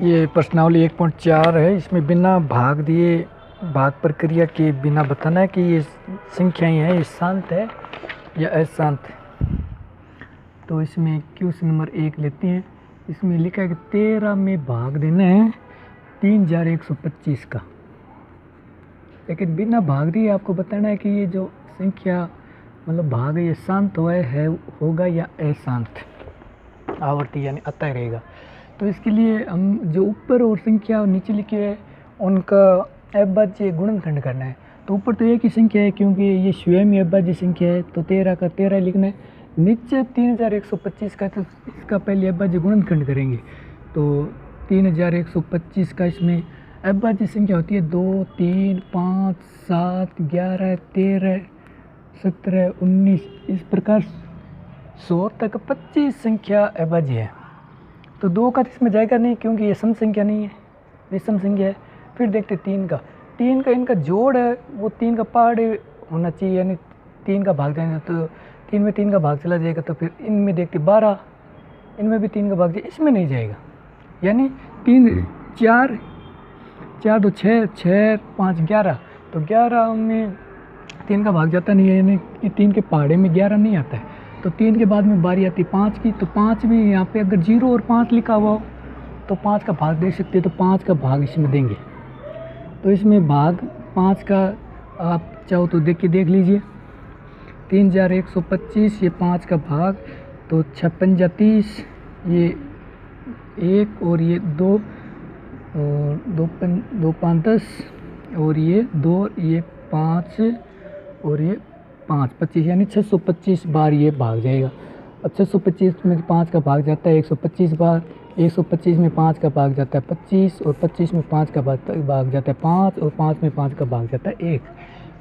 ये प्रश्नावली 1.4 है। इसमें बिना भाग दिए भाग प्रक्रिया के बिना बताना है कि ये संख्याएं हैं, ये शांत है या अशांत है। तो इसमें क्वेश्चन नंबर 1 लेते हैं। इसमें लिखा है कि 13 में भाग देना है 3125 का, लेकिन बिना भाग दिए आपको बताना है कि ये जो संख्या मतलब भाग है ये शांत होगा या अशांत, आवर्ती यानी अतः रहेगा। तो इसके लिए हम जो ऊपर और संख्या और नीचे लिखे है उनका अविभाज्य गुणनखंड करना है। तो ऊपर तो एक ही संख्या है क्योंकि ये स्वयं ही अविभाज्य संख्या है, तो 13 का 13 लिखना है। नीचे 3125 का, तो इसका पहले अविभाज्य गुणनखंड करेंगे। तो 3125 का इसमें अविभाज्य संख्या होती है 2, 3, 5, 7, 11, 13, 17, 19, इस प्रकार 100 तक 25 संख्या अविभाज्य है। तो 2 का इसमें जाएगा नहीं क्योंकि ये सम संख्या नहीं है, विषम संख्या है। फिर देखते 3 का इनका जोड़ है, वो 3 का पहाड़ होना चाहिए, यानी 3 का भाग जाएगा तो 3 में 3 का भाग चला जाएगा। तो फिर इनमें देखते 12, इनमें भी 3 का भाग जाए, इसमें नहीं जाएगा। यानी 3, 4, 2, 6, 6, 5, 11, तो 11 में 3 का भाग जाता नहीं है, यानी कि 3 के पहाड़े में 11 नहीं आता है। तो 3 के बाद में बारी आती है 5 की, तो 5 में यहाँ पे अगर 0 और 5 लिखा हुआ हो तो 5 का भाग दे सकते हैं, तो 5 का भाग इसमें देंगे। तो इसमें भाग 5 का आप चाहो तो देख लीजिए। 3125 ये 5 का भाग, तो 56 30, ये 1 और ये 2 और 2 5 10 और ये 2, ये 5 और ये 5 25, यानी 625 बार ये भाग जाएगा। अब 625 में 5 का भाग जाता है 125 बार, 125 में 5 का भाग जाता है 25, और 25 में 5 का भाग जाता है 5, और 5 में 5 का भाग जाता है 1,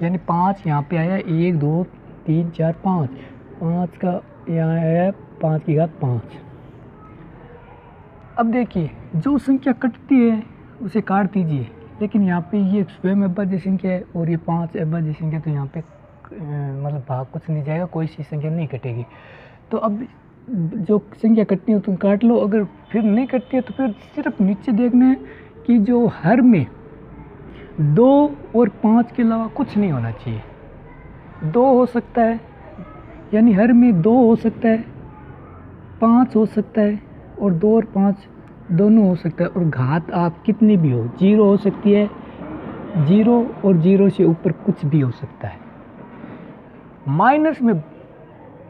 यानी 5 यहाँ पे आया 1 2 3 4 5, 5 का यहाँ आया 5 की घात 5। अब देखिए जो संख्या कटती है उसे काट दीजिए, लेकिन यहाँ पे ये स्वयं अविभाज्य संख्या है और ये 5 अविभाज्य संख्या, तो यहाँ पे मतलब भाग कुछ नहीं जाएगा, कोई सी संख्या नहीं कटेगी। तो अब जो संख्या कटनी हो तुम काट लो, अगर फिर नहीं कटती है तो फिर सिर्फ नीचे देखना है कि जो हर में 2 और 5 के अलावा कुछ नहीं होना चाहिए। 2 हो सकता है, यानी हर में 2 हो सकता है, 5 हो सकता है, और 2 और 5 दोनों हो सकता है, और घात आप कितनी भी हो, 0 हो सकती है, 0 और 0 से ऊपर कुछ भी हो सकता है, माइनस में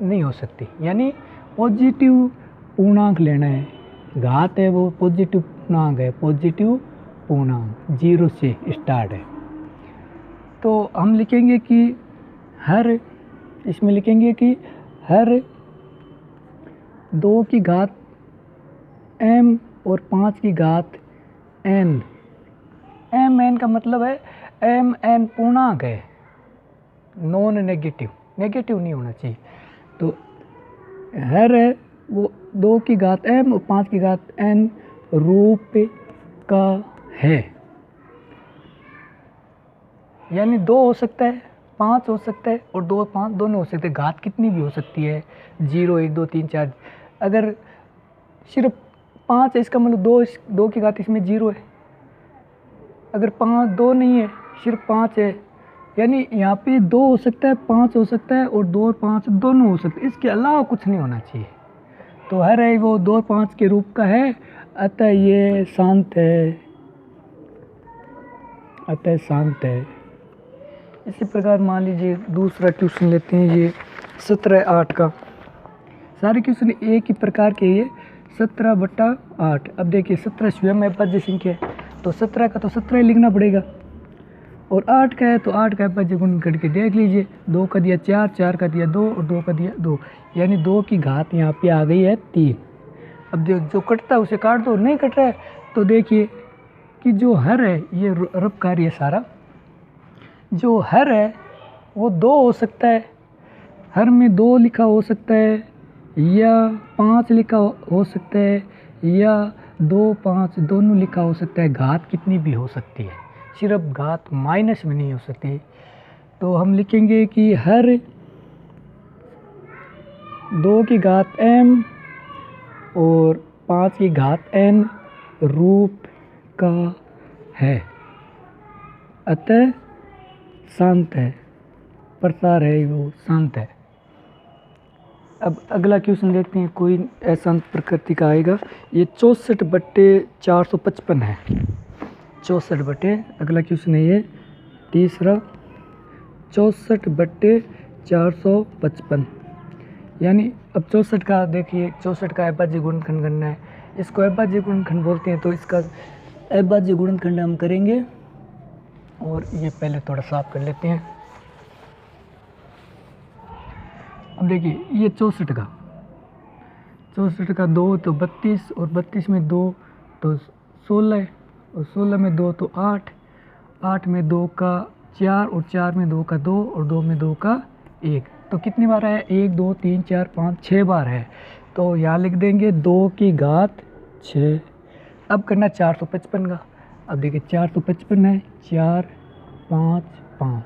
नहीं हो सकती, यानी पॉजिटिव पूर्णांक लेना है। घात है वो पॉजिटिव पूर्णांक है, पॉजिटिव पूर्णांक 0 से स्टार्ट है। तो हम लिखेंगे कि इसमें लिखेंगे कि हर 2 की घात m और 5 की घात n, mn का मतलब है mn पूर्णांक है, नॉन नेगेटिव नहीं होना चाहिए। तो हर है वो 2 की घात m और 5 की घात n रूप का है, यानी 2 हो सकता है, 5 हो सकता है, और 2 और 5 दोनों हो सकते हैं। घात कितनी भी हो सकती है, 0 1 2 3 4। अगर सिर्फ 5 है इसका मतलब 2 की घात इसमें 0 है। अगर 5 2 नहीं है, सिर्फ 5 है, यानी यहाँ पे 2 हो सकता है, 5 हो सकता है, और 2 और 5 दोनों हो सकते हैं, इसके अलावा कुछ नहीं होना चाहिए। तो हर है वो 2 और 5 के रूप का है, अतः ये शांत है, इसी प्रकार मान लीजिए दूसरा क्वेश्चन लेते हैं, ये 17/8 का। सारे क्वेश्चन एक ही प्रकार के, ये 17/8। अब देखिए 17 स्वयं अविभाज्य संख्या है, तो 17 का तो 17 ही लिखना पड़ेगा, और 8 का है तो 8 का अविभाज्य गुण करके देख लीजिए। 2 का दिया 4, 4 का दिया 2, और 2 का दिया 2, यानी 2 की घात यहाँ पे आ गई है 3। अब जो कटता है उसे काट दो, नहीं कट रहा है तो देखिए कि जो हर है ये रब कार्य है सारा। जो हर है वो 2 हो सकता है, हर में 2 लिखा हो सकता है, या 5 लिखा हो सकता है, या 2 5 दोनों लिखा हो सकता है। घात कितनी भी हो सकती है, सिर्फ घात माइनस में नहीं हो सकती। तो हम लिखेंगे कि हर 2 की घात m और 5 की घात n रूप का है, अतः शांत है, प्रसार है वो शांत है। अब अगला क्वेश्चन देखते हैं, कोई अशांत प्रकृति का आएगा। ये 64/455 है। 64 बटे, अगला क्वेश्चन है ये तीसरा, 64/455। यानी अब 64 का देखिए, 64 का अभाज्य गुणनखंड करना है। इसको अभाज्य गुणनखंड बोलते हैं, तो इसका अभाज्य गुणनखंड हम करेंगे। और ये पहले थोड़ा साफ कर लेते हैं। अब देखिए ये 64 का 2 तो 32, और 32 में 2 तो 16, और 16 में 2 तो 8, 8 में 2 का 4, और 4 में 2 का 2, और 2 में 2 का 1। तो कितनी बार है? 1 2 3 4 5 6 बार है। तो यहाँ लिख देंगे 2 की घात 6। अब करना 455 का। अब देखिए 455 है, 4 5 5।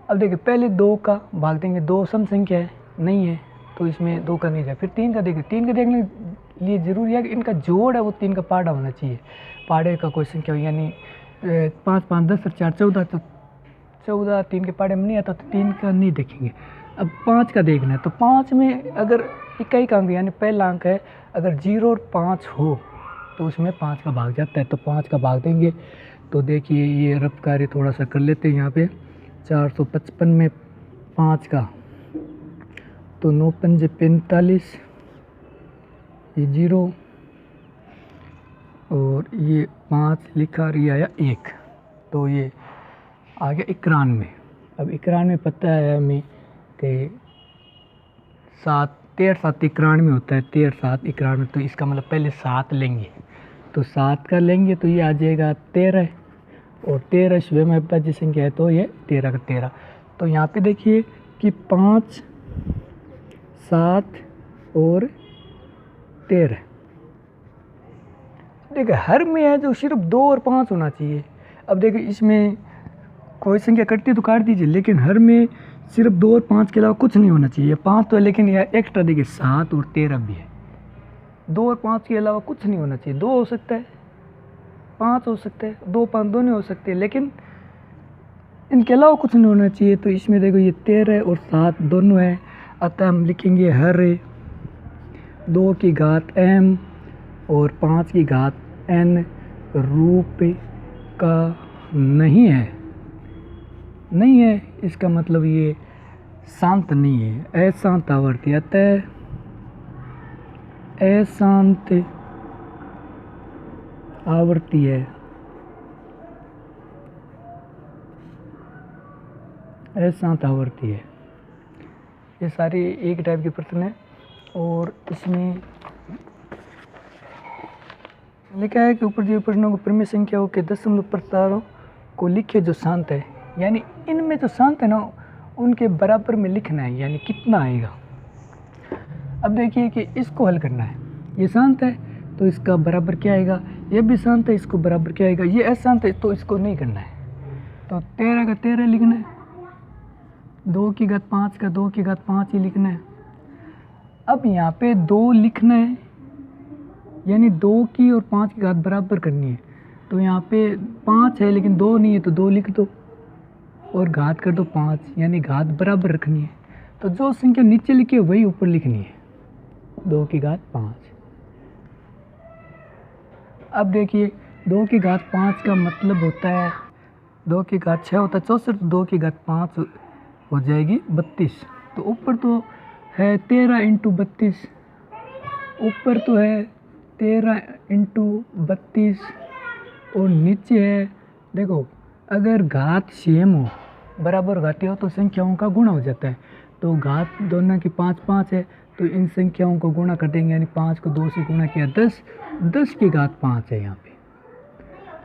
अब देखिए पहले 2 का भाग देंगे, 2 सम संख्या है, नहीं है तो इसमें 2 का नहीं जाए। फिर 3 का देखिए, 3 का देखने के लिए ज़रूरी है कि इनका जोड़ है वो 3 का पाड़ा होना चाहिए। पाड़े का कोई संख्या हो, यानी 5 5 10 और 4 14, तो 14 3 के पाड़े में नहीं आता, तो 3 का नहीं देखेंगे। अब 5 का देखना है, तो 5 में अगर इकाई का अंक यानी पहला अंक है, अगर 0 और 5 हो तो उसमें 5 का भाग जाता है, तो 5 का भाग देंगे। तो देखिए ये रफ कार्य थोड़ा सा कर लेते हैं यहाँ पे। 455 में 5 का, तो 9 पंजे 45, ये 0, और ये 5 लिखा और ये आया 1, तो ये आ गया 91। अब 91 पता है हमें कि 7 13 7 91 होता है, 13 7 91, तो इसका मतलब पहले 7 लेंगे, तो 7 का लेंगे तो ये आ जाएगा 13, और 13 स्वयं अभाज्य संख्या है, तो ये 13 का 13। तो यहाँ पे देखिए कि 5 7 और 13, देखिए हर में है जो सिर्फ 2 और 5 होना चाहिए। अब देखिए इसमें कोई संख्या कटती तो काट दीजिए, लेकिन हर में सिर्फ 2 और 5 के अलावा कुछ नहीं होना चाहिए। 5 तो है, लेकिन यह एक्स्ट्रा देखिए 7 और 13 भी है। 2 और 5 के अलावा कुछ नहीं होना चाहिए। 2 हो सकता है, 5 हो सकता है, 2 5 दोनों हो सकते हैं, लेकिन इनके अलावा कुछ नहीं होना चाहिए। तो इसमें देखो ये 13 और 7 दोनों है, अतः हम लिखेंगे हर 2 की घात m और 5 की घात n रूप का नहीं है। नहीं है इसका मतलब ये शांत नहीं है, अशांत आवर्ती। अतः अशांत आवर्ती है, अशांत आवर्ती है। ये सारी एक टाइप के प्रश्न है। और इसमें लिखा है कि ऊपर दिए प्रश्नों को परिमेय संख्याओं के दशमलव प्रसारों को लिखे जो शांत है, यानी इनमें जो शांत है ना उनके बराबर में लिखना है, यानी कितना आएगा। अब देखिए कि इसको हल करना है, ये शांत है तो इसका बराबर क्या आएगा, ये भी शांत है इसको बराबर क्या आएगा, ये अशांत है तो इसको नहीं करना है। तो 13 का 13 लिखना है, 2 की घात 5 का 2 की घात 5 ही लिखना है। अब यहाँ पे 2 लिखना है, यानी 2 की और 5 की घात बराबर करनी है। तो यहाँ पे 5 है लेकिन 2 नहीं है, तो 2 लिख दो और घात कर दो 5, यानी घात बराबर रखनी है। तो जो संख्या नीचे लिखी है वही ऊपर लिखनी है, 2 की घात 5। अब देखिए 2 की घात 5 का मतलब होता है, 2 की घात 6 होता है 64, तो 2 की घात 5 हो जाएगी 32। तो ऊपर तो है 13 इंटू 32, ऊपर तो है 13 इंटू 32, और नीचे है देखो, अगर घात सेम हो, बराबर घाती हो, तो संख्याओं का गुणा हो जाता है। तो घात दोनों की 5 5 है, तो इन संख्याओं को गुणा कर देंगे, यानी 5 को 2 से गुणा किया 10, 10 की घात 5 है यहाँ पे।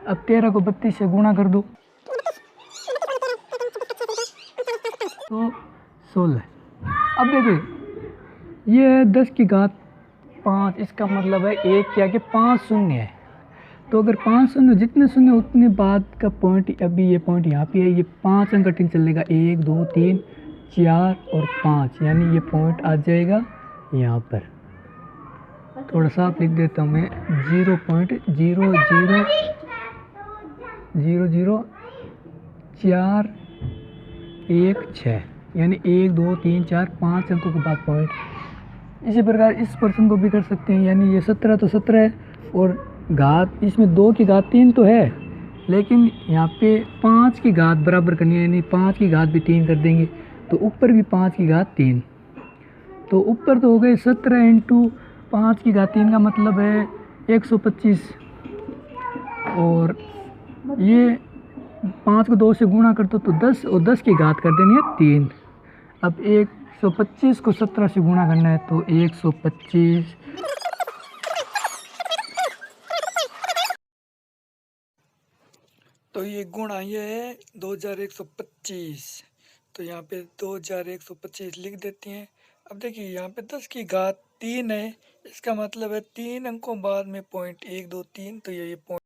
अब 13 को 32 से गुणा कर दो तो 16। अब देखिए ये है 10 की घात 5, इसका मतलब है 1 के आगे 5 शून्य है। तो अगर 5 शून्य, जितने शून्य उतने बाद का पॉइंट, अभी ये पॉइंट यहाँ पे है, ये 5 अंक कठिन चलेगा, 1 2 3 4 और 5, यानी ये पॉइंट आ जाएगा यहाँ पर। थोड़ा साफ लिख देता हूँ मैं, 0.0000416 यानी 1 2 3 4 5 अंकों के बाद पॉइंट। इसी प्रकार इस पर्सन को भी कर सकते हैं, यानी ये 17 तो 17 है और घात इसमें 2 की घात 3 तो है, लेकिन यहाँ पे 5 की घात बराबर करनी है, यानी 5 की घात भी 3 कर देंगे तो ऊपर भी 5 की घात 3। तो ऊपर तो हो गए 17 इंटू 5 की घात 3 का मतलब है 125, और ये 5 को 2 से गुणा कर दो तो 10 और 10 की घात कर देनी है 3। अब 125 को 17 से गुणा करना है तो 125। तो ये गुणा ये है 2125, तो यहाँ पे 2125 लिख देती हैं। अब देखिए यहाँ पे 10 की घात 3 है, इसका मतलब है 3 अंकों बाद में पॉइंट 1 2 3, तो ये पॉइंट